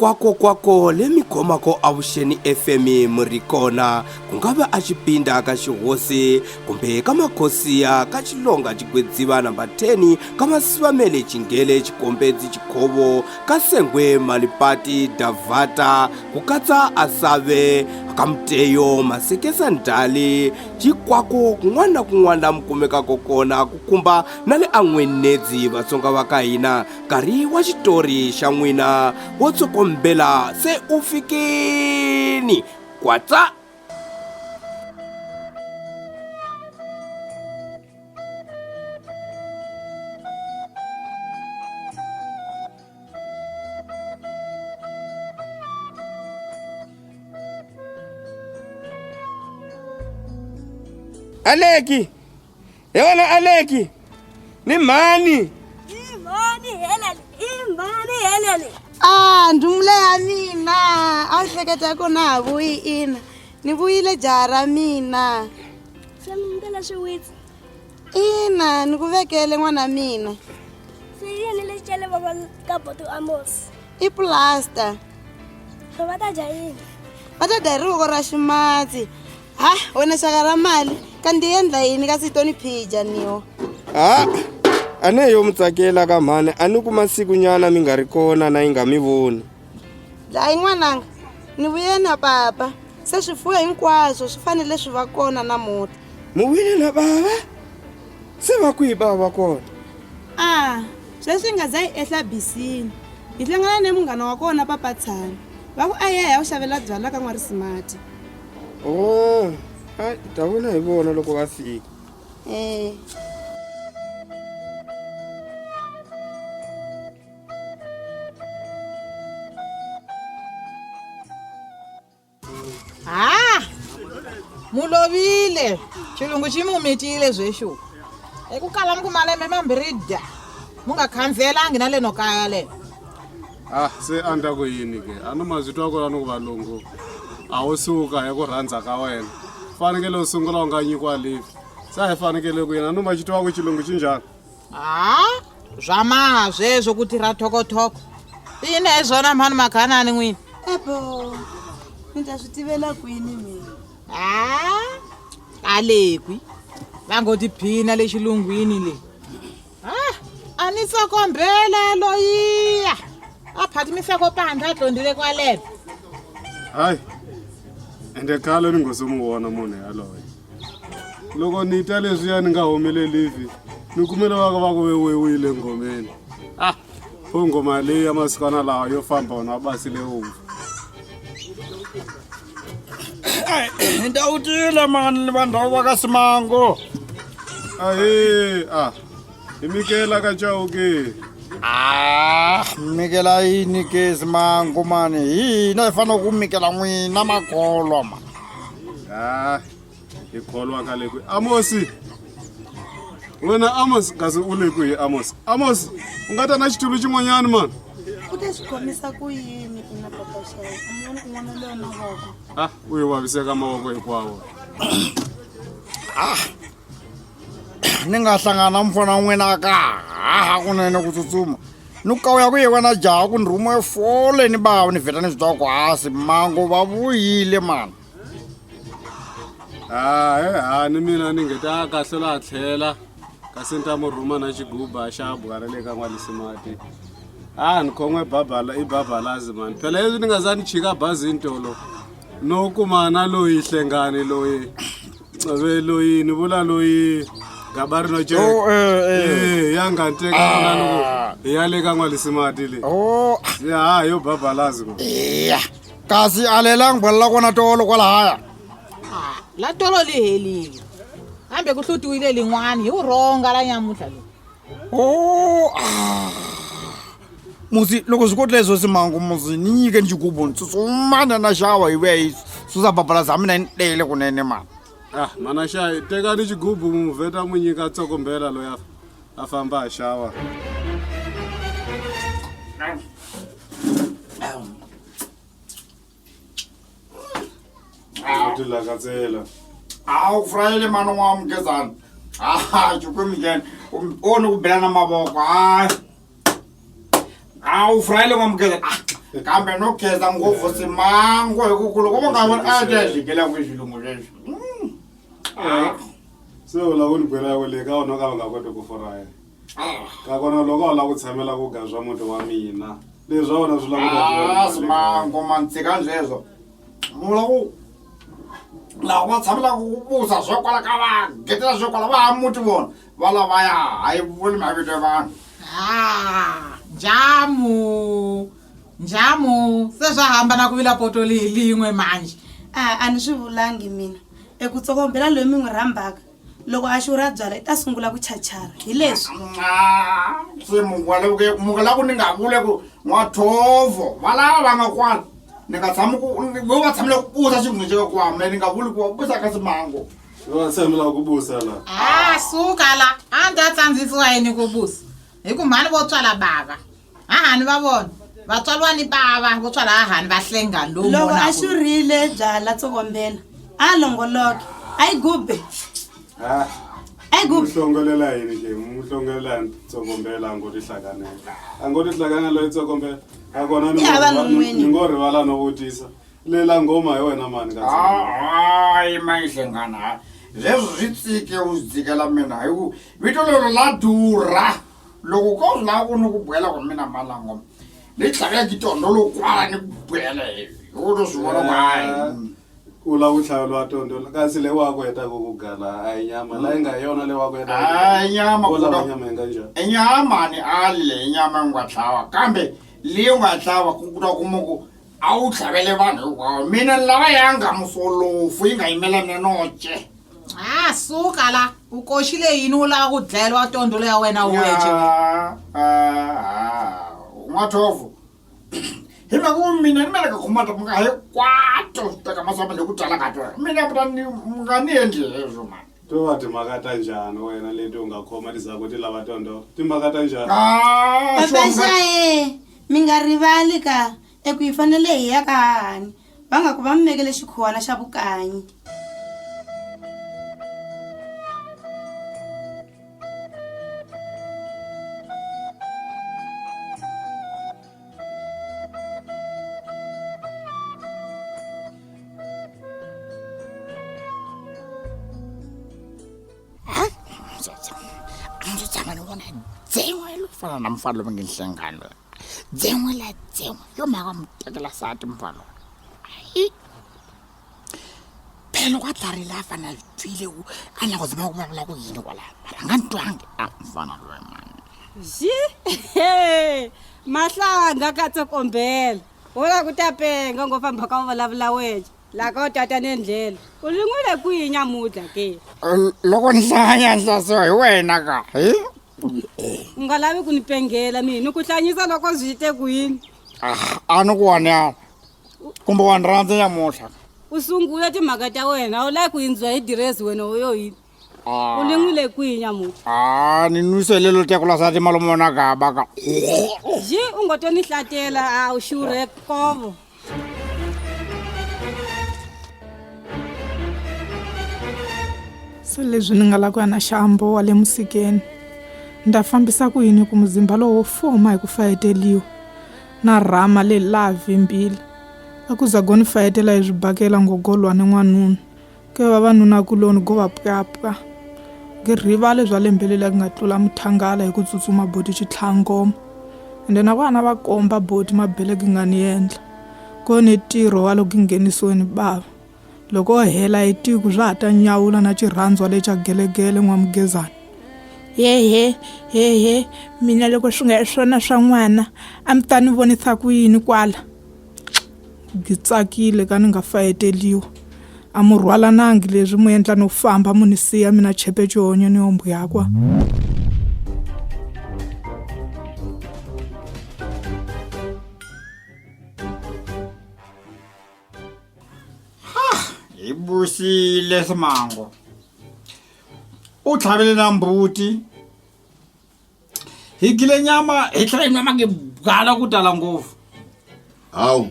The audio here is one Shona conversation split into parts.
Kwako le mikhomako avuxeni FM murikona ku nga va a xipinda ka xihosi kumbe ka makhosiya ka xilonga xigwedziva namba 10 ka masivamele xingele xikombedzi xikhovo ka sengwe malipati davata ku katsa asave ka muteyo masekesa ndhali xikwako kun'wana na kun'wana mu kumekaka kona ku kumba na le an'wenedzi vatsonga va ka hina nkarhi wa xitori xa n'wina wo tsokombela se u fikini kwatsa Aleki, yona Aleki, ni mani? Helele. Ndumle ya mina, a hleketa ku na vuyi ina. Ni vuyile jara mina. Semindela swiwitsi. Ina, ni ku vekele n'wana mina. Se yini le chele baba ka boto Amos. I plaster. So vata jayini. Vata dariwa ra ximatsi. Wena xaka ra mali, kandi endla yini ka sitoni phija niyo. Ane yo mutsakela ka mhani, ani ku masiku nyana mi nga ri kona na yi nga mi voni. Dlayi n'wananga, ni vuye na papa. Se swifuwo hinkwaswo swi fanele swi va kona namutlha. Mu vuyile na baba? Se va kwihi bava kona? Sweswi nga za yi ehla bisini. Hi hlangana ne munghana wa kona papa Tshani. Va ku ya u xavela byala ka n'warisimati. Ta vona hi vona loko va fika. Mulovile, xilungu xi mu metile zwexo. Eku kala mi ku malembe mambirida. Mu nga khanzelangi na le no kaya le. Se anda ku yini ke? Anu mazitwa ko anu ku valungu. A wo suka hi ku rhandza ka wena. Fanekele u sungula u nga nyikiwa leave. Sa hi fanekele ku yena anu machitwa ku xilungu xi njhani? Zwama zwezwo ku tirha thokothoko. Yini ezona mhani makhanani n'wini? Ebo, ni ta swi tivela kwini mina? Alekwi. Va ngo tiphina le xilungwini le. A ni tsokombela loyiya. A phati mi feko pandla tlondile kwalelo. Hayi. Ende khale ni ngo se mu vona munhu yaloye. Loko ni ta leswiya ni nga humelelivi, ni kumele va ku wewile ngomeni. Ngoma leyi ya masikana lawa yo famba wona basile homu. Ndawutile mani vandhawu va ka Simango. Imikela ka chauke. Mikela yini ke Simango mani. Hina hi fanele ku mikela n'wina makholwa ma. Hi kholwa ka le kwi. Amosi. Wena Amos kasi u le kwi Amos. Amos, u nga ta na xitulu xin'wanyana mani. U ta swi khomisa ku yini ina papa xaye? N'wana loyi mavoko. U yi vaviseka mavoko hinkwawo. Ni nga hlangana na mfana n'wina ka kunene ku tsutsuma. Ni ku ya ku ye wena jaha ku ni rhumo e fole ni bava ni vheta ni swi twa ku Simango va vuyile mani. Ni mina ni ngeta kahle la tlhela kasi ni ta mu rhuma na xiguba xa bwara le ka n'walisimati. Ni khomwe babalazi mani. Phela leswi ni nga za ni chika bazini tolo. No kumana loyi Hlengweni loyi ni vula loyi gabari no che. Ya nga nteka na loko ya le ka n'walisimati le. Yo babalazi mani. Kasi alelang bolla kona tolo kwalahaya. La tolo li helile. Hambe ku hlutiwile lin'wani hi urhonga la nyamuhla le. Musi loko swi koti leswo Simango musi ni nyike ni xigubu ni tsutsumana na xawa hi vuya hi susa babala za mina ni tele kunene mani. Mana xa teka ni xigubu mu vheta mu nyika tsokombela loyi a famba a xawa. Ti lakatsela. Awu frayile mani wa mugezana. Juku migeni. Onu ku belana mavoko. Awu frayile wa mugezana. kambe no kheza ngopfu simango hikuku loko va nga voni a ti ya zhikela kwi swilungu leswi se u lava ku ni byela ku le ka wona ka va nga koti ku foraya ka kona loko a lava ku tshamela ku gazwa muti wa mina leswi a wona swi lava simango mantsika zweswo mula ku laha va tshamela ku busa swo kwala ka va getela swo kwala va ha muti vona va lavaya hayi vuli mavito ya vanhu njamu se swa hambana ku vila poto lin'we manje a ni swi vulangi mina eku tsokombela loyi mi n'wi rhambaka loko a xurha byala i ta sungula ku chachara hi leswi se mungu la ku ni nga vule ku n'wathovo va lava va nga kwala ni nga tshami vo va tshamele ku busa xivungu xeka kwama ni nga vuli ku va busa ka simango va tshamela ku busa la suka la a ni ta tsandzisiwa yini ku busa hi ku mhani vo tswala bava hahani va vona vatswaliwa ni bava vo tswala hahani va Hlengweni lowu loko a xurhile byala tsokombela a longoloke a yi gube muhlongolela yini ke muhlongolela tsokombela a ngo ti hlakanela a ngo ti hlakana loyi tsokombela a kona ni ngo rivala no vutisa lela ngoma hi wena mani hayi mayihlengana leswi swi tsike u swi dzikela mina hi ku vito lero la durha loko ko swi lava ku ni ku buyela ku mina malangoma ni tlhavela kitondo lokwala ni ku buyela hi ku to swi vona ku hayi u lava ku tlhaveliwa tondo kasi le wa ku heta ku gala a hi nyama la yi nga yona le wa ku heta nyama nyama yi nga njhani nyama ni ali le nyama yi nga tlhava kambe leyi nga tlhava ku kuta kuma ku a wu tlhavele vanhu hinkwavo mina ni lava yanga musolofu yi nga yimelani noce suka la u koxile yini u lava ku dlayeliwa tondolo ya wena weje n'wathovo hi mhaka ku mina ni meleka khumata mi nga hinkwato teka maswama leyi ku twala ka tona mina vuta mi nga ni endli leswo mani to va timhaka ta njhani wena leti u nga khoma tizaku ti lava tondolo timhaka ta njhani papaxaye mi nga rivali ka eku hi fanele hi ya ka hahani va nga ku va mi mekele xikhuwana xa vukanyi fana na mfalo va nge Hlengweni dzen'we la dzen'we yo mhaka mu tekela sati mfalo phela loko a tlarile a fana twile a na ku zama ku vulavula ku yini kwalaya mara a nga ni twangi mfana loyi mani mahlanga ka tsokombela u la ku ta penga ngo famba ka u vulavula weje la ka u tata nendlela u lingwile kwihi nyamudla ke loko ni hlanganya nhlasiwa hi wena ka u nga lavi ku ni pengela mina ni ku hlanyisa loko swi te kwini a ni ku wanyana kumbe wa ni rhandza nyamuhla u sungula timhaka ta wena u lavi ku yindziwa hi diresi wena uyo yini u lingwile kwihi nyamudla ni nwiselelo tekula sati malomona gaba ka ji u ngo to ni hlatela a u xurhe kovo se leswi ni nga la ku ya na xambo wa le musikeni ni ta fambisa ku yini ku muzimba lowo wo foma hi ku fayeteliwa na rhama leyi laha vhimbile a ku za go ni fayetela hi swibakela ngogolwa ni n'wanuna ke vavanuna-kuloni go va pukapua ke rivale bya lembelele ku nga tlula muthangala hi ku tsutsuma boti xitlhangoma ende na vana va komba boti mabele ki nga ni endla ko ni ntirho wa loko nghenisiweni bava loko o hela hi tiku bya ha ta nyawula na xirhandzwa lexa gelegele n'wamugezana hehe mina loko swi nga hi swona swa n'wana a mi ta ni vonisa ku yini kwala gi tsakile ka ni nga fayeteliwa a mu rhwalanangi leswi mu endla no famba mu ni siya mina chepe xihonyo ni hombo yakwa hi busile simango u tlhavele na mbuti hi gile nyama hi tlhela hi nyama gala ku tala ngopfu hawu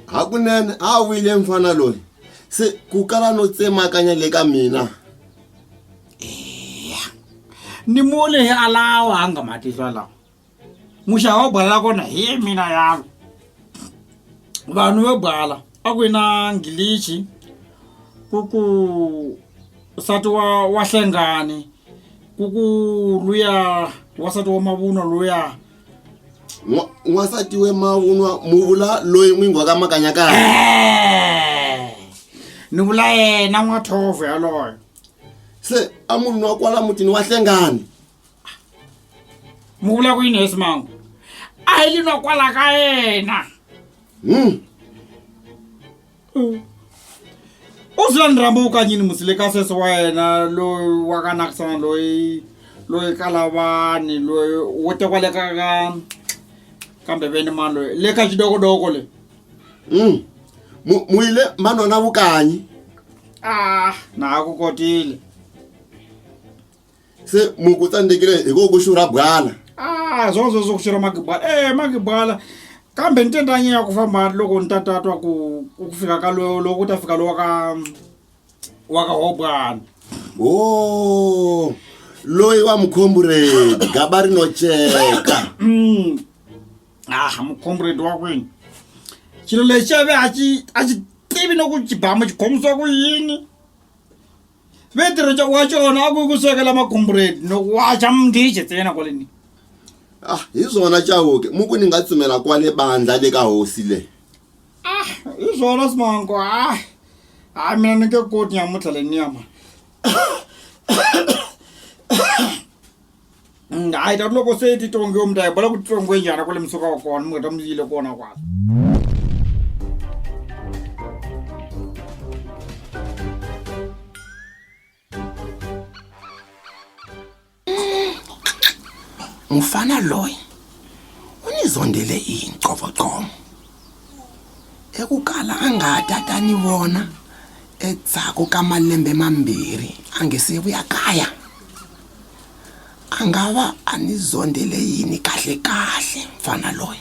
hakunene a wile mfana loyi se ku kala no tsemakanya le ka mina ni mole hi alawa anga matihla lawa muxava wa bolela kona hi mina yalo vanhu vo bala a ku na ngilichi kuku sati wa Hlengweni kuku luya wasati wa Mavunwa luya n'wasati we Mavunwa muvula loyi n'wingi wa ka Makanyakanya ni vula yena N'wathovo yaloyo se a munhu wa kwala mutini wa Hlengweni mu vula ku yini Hesimango a hi linwa kwala ka yena u zila ni ramba u ka nyini musile ka sese wa yena loyi wa ka Nakisana loyi kalavani loyi wo tekwale ka kambe veni mani loyi le ka xidokodoko le mu yile manona vukanyi na ha ku kotile se mu ku tsandzekile hi ku xurha bwala zwonzo ku xurha magibala magibala kambe ni tendanyi ya ku famba loko ni tatatwa ku fika ka loko ku ta fika lo wa ka Hobwana loyi wa mukhombureti gaba ri no cheka mukhombureti wa kwini xilo lexi ave a xi tivi no ku xibama xi khomisiwa ku yini vetirho wa xona a ku swekela makhombureti no waxa mndhixe ntsena kwaleni hi swona Chauke mu ku ni nga tsumela kwale bandla le ka hosi le hi swona Simango mina ni nge koti nyamutlha leniya mani hayi tati loko se titongiwe mntu ayibala ku titongiwe njhani kwale misuka wa kona mi nga ta mi yile kona kwala mfana loyi unizondele incovocomo ekukala a nga ta ni vona endzhaku ka malembe mambirhi a nge se vuya kaya a nga va a ni zondele yini kahle mfana loyi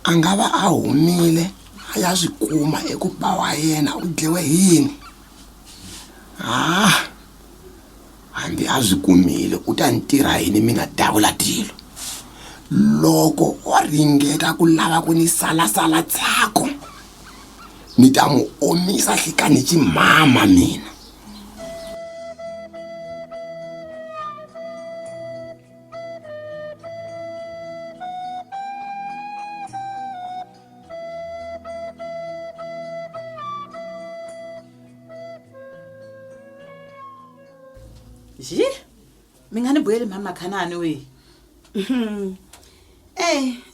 a nga va a humile a ya swi kuma eku ba wa yena u dlewe yini hambi a swi kumile u ta ni tirha yini mina davula tilo loko o ringeta ku lava ku ni salasala tsako ni ta mu omisa hlikani ximama mina mi nga ni boyeli mhani Makhanani we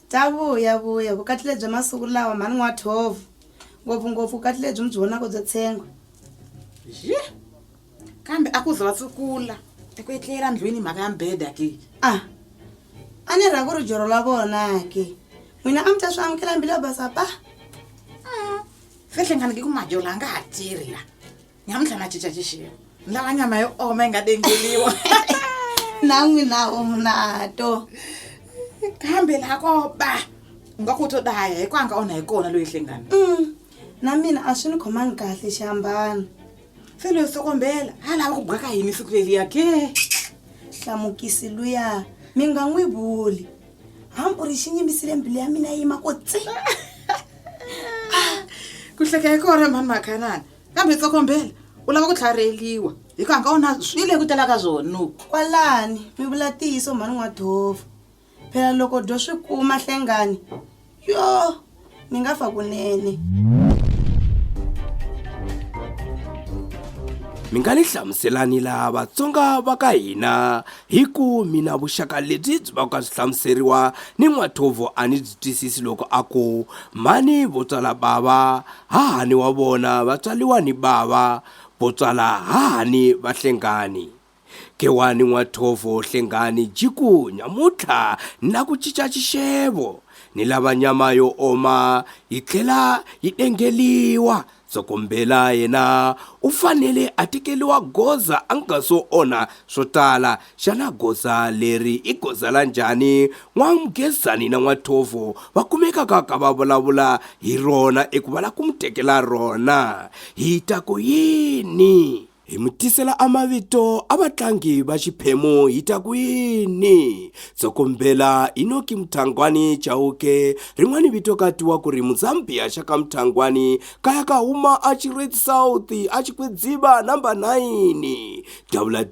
ta vuya vukati lebyi masiku lawa mhani N'wathovo ngopfungopfu vukati lebyi mi byi vonaka byo tshengwa kambe a ku za va tsukula eku etlela ndlwini mhaka ya mbheda ke a ni rha ku ri joro la vona ke n'wina a mi ta swi amukela mbilu yo basa pa se Hlengweni ke ku majola a nga ha tirhi la nyamuntlha na cinca xixevo ni lava nyama yo oma yi nga dengeliwa na n'wina nato kambe lako ba u nga ku to daya hi ku a nga onha hi kona loyi Hlengweni na mina a swi ni khomangi kahle xihambano se loyi Sokombela a lava ku baka yini siku leliya ke hlamukisi luya mi nga n'wi vuli hambi u ri xi nyimisile mbilu ya mina yima ko tsi ku hleka hi kona mhani Makhanani kambe Sokombela u lava ku tlhareliwa hi ku a nga onha swile ku tela ka zwona nuku kwalani mi vula tiyiso mhani N'wathovo phela loko dyo swi kuma Hlengweni yo mi nga fa kunene mi nga ni hlamuselani laha Vatsonga va ka hina hi ku mina vuxaka lebyi byi va ka swi hlamuseriwa ni N'wathovo a ni byi twisisi loko a ku mhani vo tswala bava hahani wa vona va tswaliwa ni bava vo tswala hahani va Hlengweni kewani N'wathovo Hlengweni jiku nyamutlha na ku cinca xixevo ni lava nyama yo oma yi tlhela yi dengeliwa Sokombela yena u fanele a tekeliwa goza a nga so onha swo tala xana goza leri i goza la njhani N'wamugezani na N'wathovo va kumekaka ka va vulavula hi rona eku va la ku mu tekela rona hi ta ku yini hi mi tisela amavito a vatlangi va xiphemu Hita kwini Tsokombela Inoki Mthangwani Chauke rin'wani vito katiwa ku ri Muzambia xaka Mthangwani kaya ka huma a Red South a Xikwedzivha number 9 Davula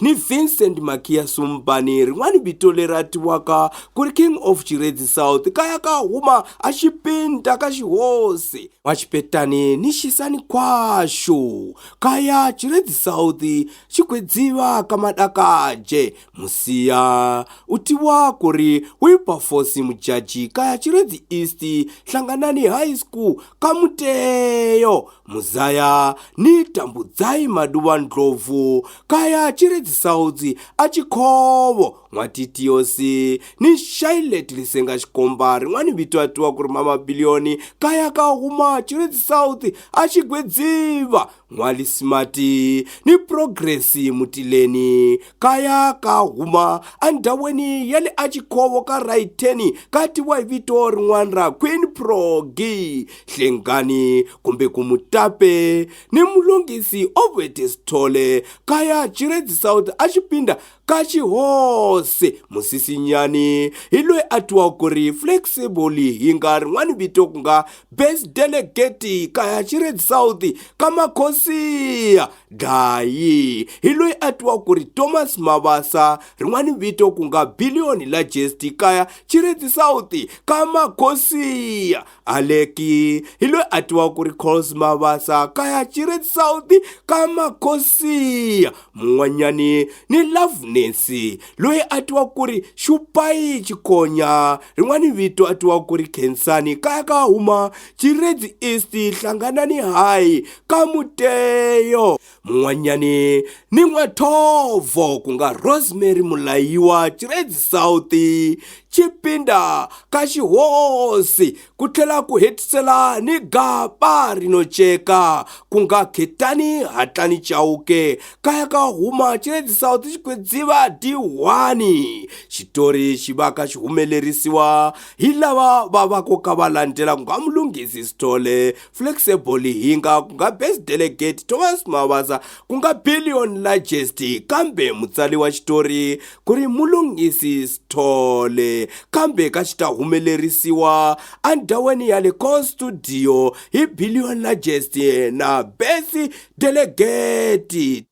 ni Vincent Makia Sumbani rin'wani vito leri tiwaka ku ri King of Red South kaya ka huma a Xipinda ka Xihosi wa Xipetani ni Xisani Khwashu kaya Red South Xikwedzivha ka Madakaje Musiya utiwa ku ri Wilberforce Mujaji kaya Red East Hlanganani High School ka Muteyo Muzaya ni Tambudzai Maduva Ndlovu kaya Red South a Chikhovo N'watitiyosi ni Charlotte Lisenga Xikomba rin'wani vito atiwa ku ri Mama Billioni kaya ka huma Red South a Xikwedzivha N'wali Smati ni Progress Mutileni kaya ka huma andhaweni ya le a Chikhovo ka Raiteni katiwa hi vito rin'wani ra Queen Progi Hlengweni kumbe ku Mutape ni mulunghisi Obed Sithole kaya Red South a Xipinda ka Xihosi Musisinyani hi loyi a twiwa ku ri Flexible hi nga rin'wani vito ku nga Best Delegate kaya Red South ka Makhosiya Dayi hi loyi a twiwa ku ri Thomas Mabasa rin'wani vito ku nga Billion la Jesti kaya Red South ka Makhosiya Aleki hi loyi a twiwa ku ri Coles Mabasa kaya Red South ka Makhosiya mun'wanyani ni Loveness loyi a twiwa ku ri Xupai Chikonya rin'wani vito a twiwa ku ri Khensani kaya ka huma Red East Hlanganani High ka Muteyo mun'wanyani ni N'wathovo ku nga Rosemary Mulayiwa Red South Chipinda ka Xihosi ku tlhela ku hetisela ni Gapa Rinocheka ku nga Khetani Hatlani Chauke kaya ka huma Red South Xikwedzivha D1 xitori xi va ka xi humelerisiwa hi lava va va ko ka va landzela ku nga mulunghisi Sithole Flexible hinga ku nga Best Delegate Thomas Mabasa ku nga Billion la Jesti kambe mutsali wa xitori ku ri mulunghisi Sithole kambe ka xi ta humelerisiwa andhaweni ya le Co Studio hi Billion la Jesti na Best Delegate